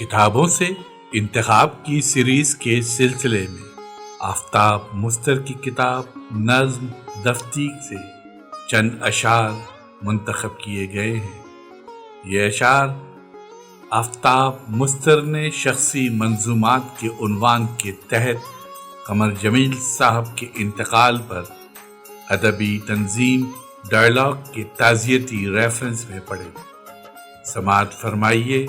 کتابوں سے انتخاب کی سیریز کے سلسلے میں آفتاب مستر کی کتاب نظم دفتیق سے چند اشعار منتخب کیے گئے ہیں۔ یہ اشعار آفتاب مستر نے شخصی منظومات کے عنوان کے تحت قمر جمیل صاحب کے انتقال پر ادبی تنظیم ڈائلاگ کے تعزیتی ریفرنس میں پڑھے۔ سماعت فرمائیے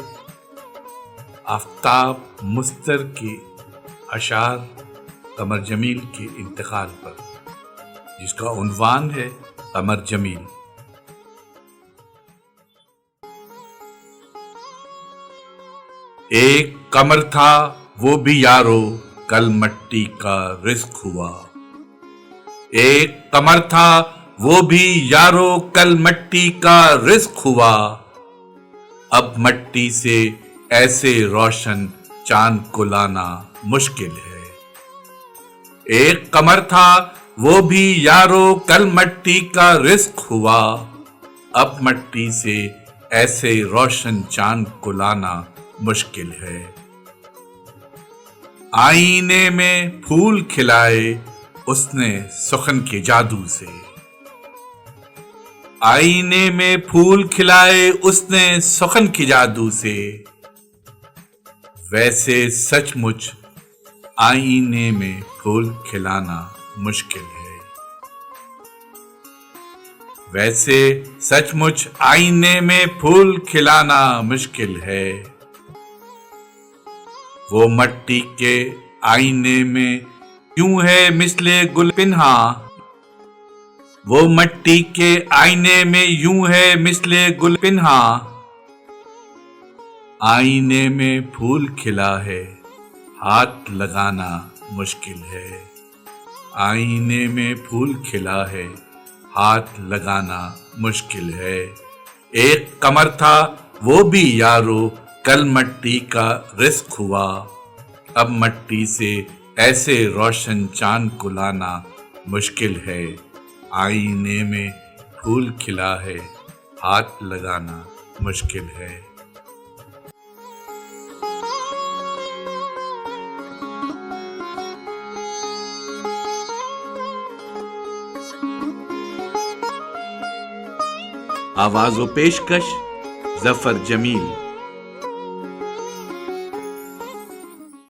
آفتاب مستر کے اشعار قمر جمیل کے انتقال پر، جس کا عنوان ہے قمر جمیل۔ ایک قمر تھا وہ بھی یارو کل مٹی کا رزق ہوا، ایک قمر تھا وہ بھی یارو کل مٹی کا رزق ہوا، اب مٹی سے ایسے روشن چاند کو لانا مشکل ہے۔ ایک قمر تھا وہ بھی یارو کل مٹی کا رزق ہوا، اب مٹی سے ایسے روشن چاند کو لانا مشکل ہے۔ آئینے میں پھول کھلائے اس نے سخن کے جادو سے، آئینے میں پھول کھلائے اس نے سخن کے جادو سے، ویسے سچ مچ آئینے میں پھول کھلانا مشکل ہے۔ ویسے سچ مچ آئینے میں پھول کھلانا مشکل ہے، وہ مٹی کے آئینے میں کیوں ہے مثل گل پنہا، وہ مٹی کے آئینے میں یوں ہے مثل گل پنہا، آئینے میں پھول کھلا ہے ہاتھ لگانا مشکل ہے، آئینے میں پھول کھلا ہے ہاتھ لگانا مشکل ہے۔ ایک قمر تھا وہ بھی یارو کل مٹی کا رزق ہوا، اب مٹی سے ایسے روشن چاند کو لانا مشکل ہے، آئینے میں پھول کھلا ہے ہاتھ لگانا مشکل ہے۔ آواز و پیشکش ظفر جمیل۔